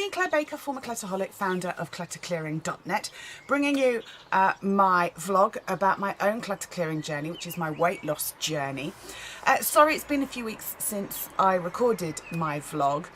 me, Claire Baker, former Clutterholic, founder of clutterclearing.net, bringing you my vlog about my own clutter clearing journey, which is my weight loss journey. Sorry, it's been a few weeks since I recorded my vlog.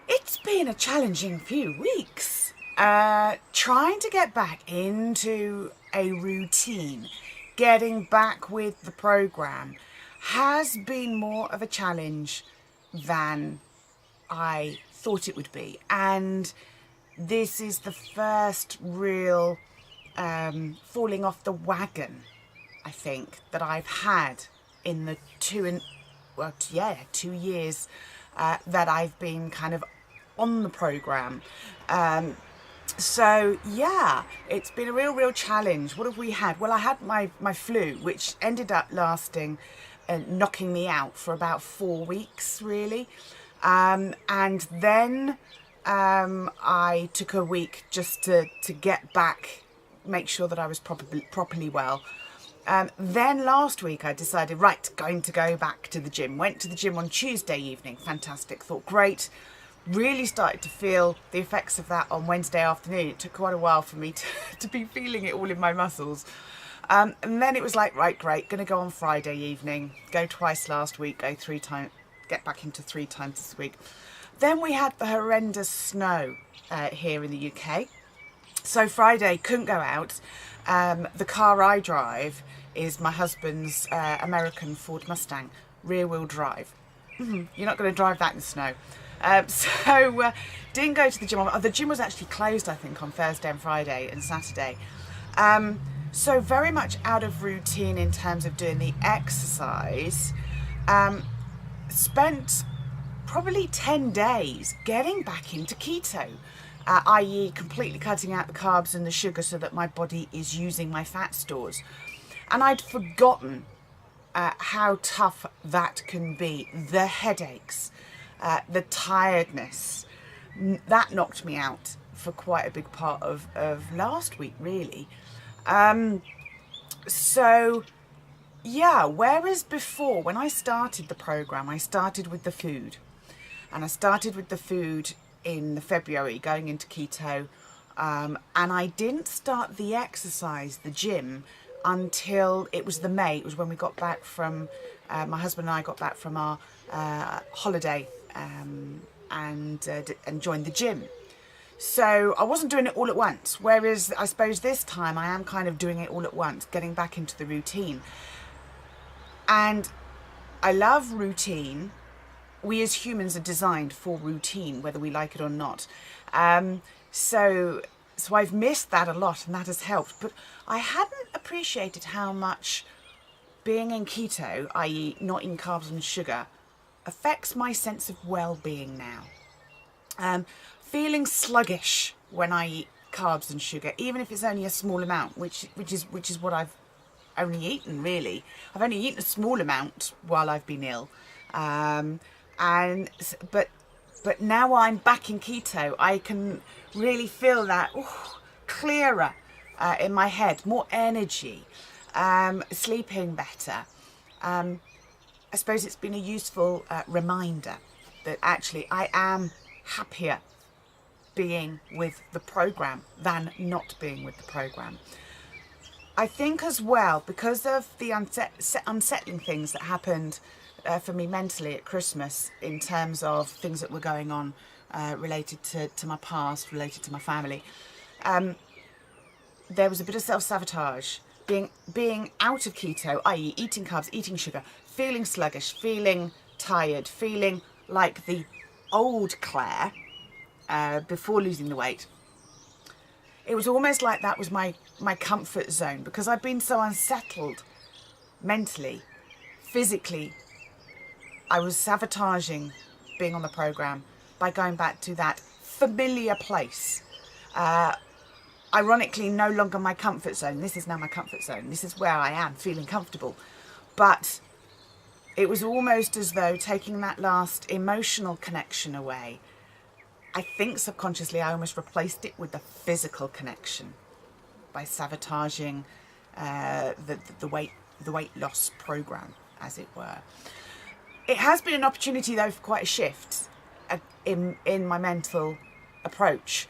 It's been a challenging few weeks. Trying to get back into a routine, getting back with the program has been more of a challenge than I thought it would be, and this is the first real falling off the wagon, I think, that I've had in the 2 years that I've been kind of on the program. So yeah, it's been a real challenge. What have we had? Well, I had my flu, which ended up lasting and knocking me out for about 4 weeks, really. And then I took a week just to get back, make sure that I was properly well. Then last week I decided, right, going to go back to the gym. Went to the gym on Tuesday evening, fantastic, thought great. Really started to feel the effects of that on Wednesday afternoon. It took quite a while for me to be feeling it all in my muscles. And then it was like, right, great, going to go on Friday evening, go twice last week, go 3 times, get back into 3 times this week. Then we had the horrendous snow here in the UK. So Friday, couldn't go out. The car I drive is my husband's American Ford Mustang, rear wheel drive. You're not going to drive that in the snow. So didn't go to the gym. The gym was actually closed, I think, on Thursday and Friday and Saturday. So very much out of routine in terms of doing the exercise. Spent probably 10 days getting back into keto, i.e. completely cutting out the carbs and the sugar so that my body is using my fat stores. And I'd forgotten how tough that can be. The headaches, the tiredness, that knocked me out for quite a big part of last week, really. So yeah, whereas before, when I started the program, I started with the food, and I started with the food in the February going into keto, and I didn't start the exercise, the gym, until it was the May. It was when we got back from, my husband and I got back from our holiday, and joined the gym. So I wasn't doing it all at once, whereas I suppose this time I am kind of doing it all at once, getting back into the routine. And I love routine. We as humans are designed for routine, whether we like it or not. So I've missed that a lot, and that has helped. But I hadn't appreciated how much being in keto, i.e. not eating carbs and sugar, affects my sense of well-being now. Feeling sluggish when I eat carbs and sugar, even if it's only a small amount, which is what I've only eaten, really. I've only eaten a small amount while I've been ill, but now I'm back in keto, I can really feel that clearer in my head, more energy, sleeping better. I suppose it's been a useful reminder that actually I am happier being with the program than not being with the program. I think as well, because of the unsettling things that happened for me mentally at Christmas, in terms of things that were going on related to my past, related to my family, there was a bit of self-sabotage. Being out of keto, i.e. eating carbs, eating sugar, feeling sluggish, feeling tired, feeling like the old Claire before losing the weight. It was almost like that was my comfort zone, because I've been so unsettled mentally, physically. I was sabotaging being on the program by going back to that familiar place. Ironically, no longer my comfort zone. This is now my comfort zone. This is where I am feeling comfortable. But it was almost as though taking that last emotional connection away, I think subconsciously I almost replaced it with the physical connection by sabotaging the weight loss program, as it were. It has been an opportunity though for quite a shift in my mental approach.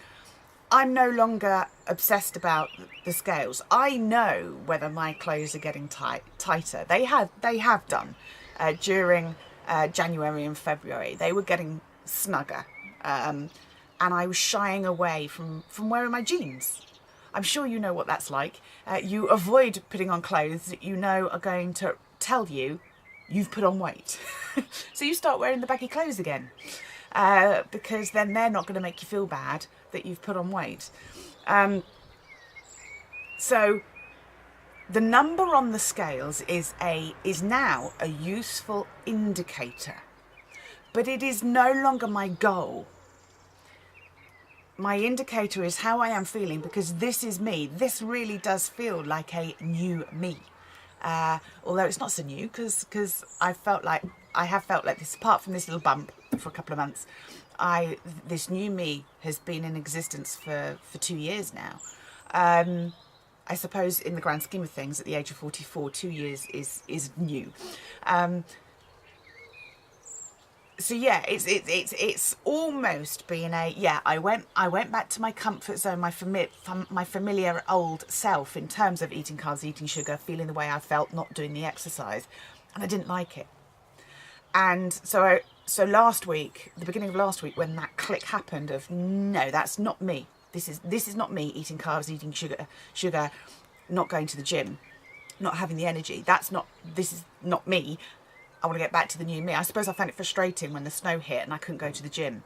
I'm no longer obsessed about the scales. I know whether my clothes are getting tighter. They have done during January and February. They were getting snugger, and I was shying away from wearing my jeans. I'm sure you know what that's like. You avoid putting on clothes that you know are going to tell you you've put on weight. So you start wearing the baggy clothes again, because then they're not going to make you feel bad that you've put on weight. So the number on the scales is now a useful indicator, but it is no longer my goal. My indicator is how I am feeling, because this is me. This really does feel like a new me. Although it's not so new, because I have felt like this, apart from this little bump for a couple of months, this new me has been in existence for 2 years now. I suppose in the grand scheme of things, at the age of 44, 2 years is new. So yeah, it's almost been I went back to my comfort zone, my familiar old self in terms of eating carbs, eating sugar, feeling the way I felt, not doing the exercise, and I didn't like it. And so last week, the beginning of last week, when that click happened of no, that's not me. This is not me eating carbs, eating sugar, not going to the gym, not having the energy. This is not me. I want to get back to the new me. I suppose I found it frustrating when the snow hit and I couldn't go to the gym.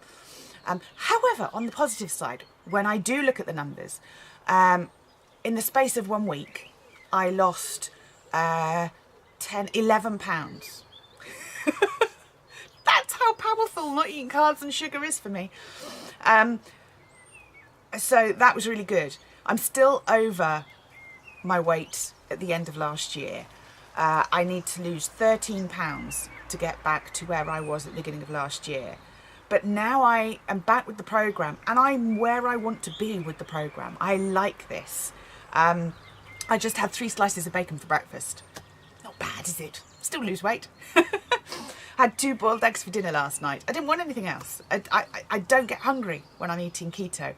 However, on the positive side, when I do look at the numbers, in the space of 1 week, I lost 11 pounds. That's how powerful not eating carbs and sugar is for me. So that was really good. I'm still over my weight at the end of last year. I need to lose 13 pounds to get back to where I was at the beginning of last year. But now I am back with the programme, and I'm where I want to be with the programme. I like this. I just had 3 slices of bacon for breakfast. Not bad, is it? Still lose weight. Had 2 boiled eggs for dinner last night. I didn't want anything else. I don't get hungry when I'm eating keto.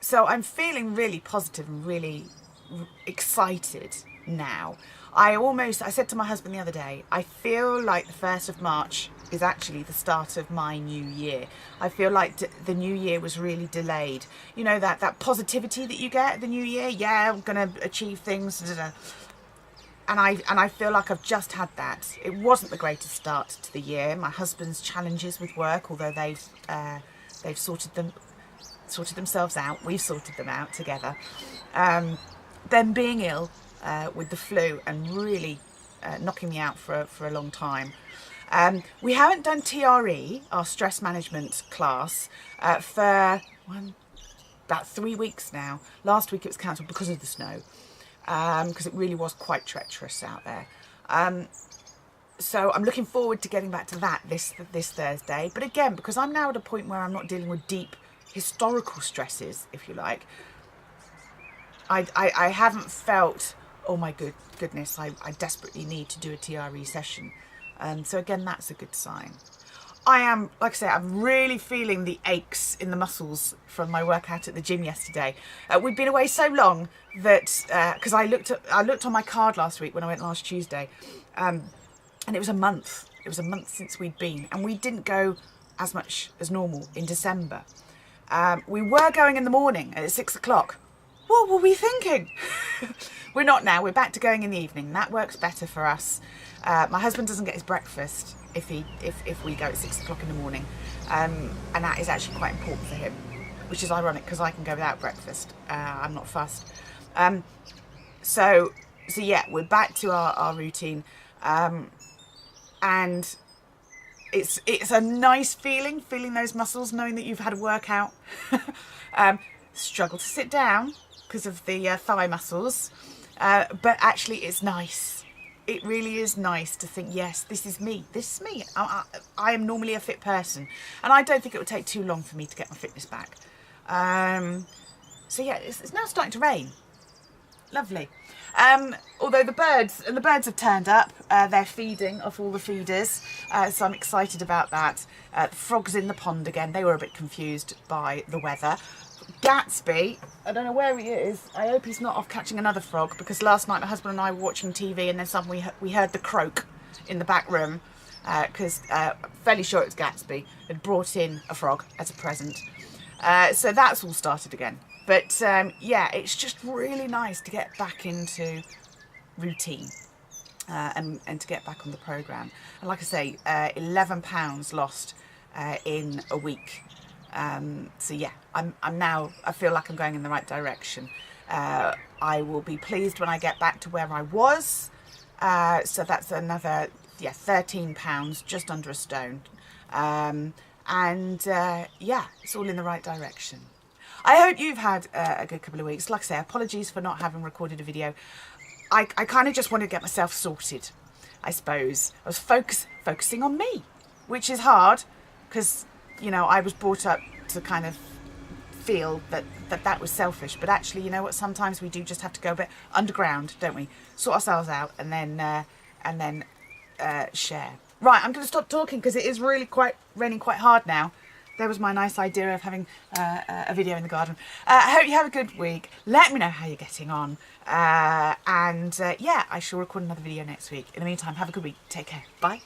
So I'm feeling really positive and really excited now. I said to my husband the other day, I feel like the 1st of March is actually the start of my new year. I feel like the new year was really delayed. You know, that positivity that you get at the new year. Yeah, I'm going to achieve things. And I feel like I've just had that. It wasn't the greatest start to the year. My husband's challenges with work, although they've sorted themselves out. We've sorted them out together. Them being ill with the flu and really knocking me out for a long time. We haven't done TRE, our stress management class, for about 3 weeks now. Last week it was cancelled because of the snow, because it really was quite treacherous out there. So I'm looking forward to getting back to that this Thursday. But again, because I'm now at a point where I'm not dealing with deep historical stresses, if you like, I haven't felt, oh my goodness, I desperately need to do a TRE session. So again, that's a good sign. I am, like I say, I'm really feeling the aches in the muscles from my workout at the gym yesterday. We'd been away so long that, because I looked on my card last week when I went last Tuesday, and it was a month. It was a month since we'd been, and we didn't go as much as normal in December. We were going in the morning at 6 o'clock. What were we thinking? We're not now. We're back to going in the evening. That works better for us. My husband doesn't get his breakfast if we go at 6 o'clock in the morning, and that is actually quite important for him, which is ironic because I can go without breakfast. I'm not fussed. So yeah, we're back to our routine, and it's a nice feeling those muscles, knowing that you've had a workout. Struggle to sit down because of the thigh muscles, but actually it's nice. It really is nice to think, yes, this is me. I am normally a fit person, and I don't think it would take too long for me to get my fitness back. So yeah, it's now starting to rain. Lovely. Although the birds have turned up, they're feeding off all the feeders, so I'm excited about that. The frogs in the pond again. They were a bit confused by the weather. Gatsby, I don't know where he is. I hope he's not off catching another frog, because last night my husband and I were watching TV and then suddenly we heard the croak in the back room, because fairly sure it was Gatsby had brought in a frog as a present. So that's all started again. But yeah, it's just really nice to get back into routine and to get back on the programme. And like I say, £11 lost in a week. So yeah, I'm now, I feel like I'm going in the right direction. I will be pleased when I get back to where I was. So that's another, yeah, £13, just under a stone. Yeah, it's all in the right direction. I hope you've had a good couple of weeks. Like I say, apologies for not having recorded a video. I kind of just wanted to get myself sorted, I suppose. I was focusing on me, which is hard because, you know, I was brought up to kind of feel that was selfish. But actually, you know what? Sometimes we do just have to go a bit underground, don't we? Sort ourselves out and then share. Right, I'm going to stop talking because it is really raining quite hard now. There was my nice idea of having a video in the garden. I hope you have a good week. Let me know how you're getting on. Yeah, I shall record another video next week. In the meantime, have a good week. Take care. Bye.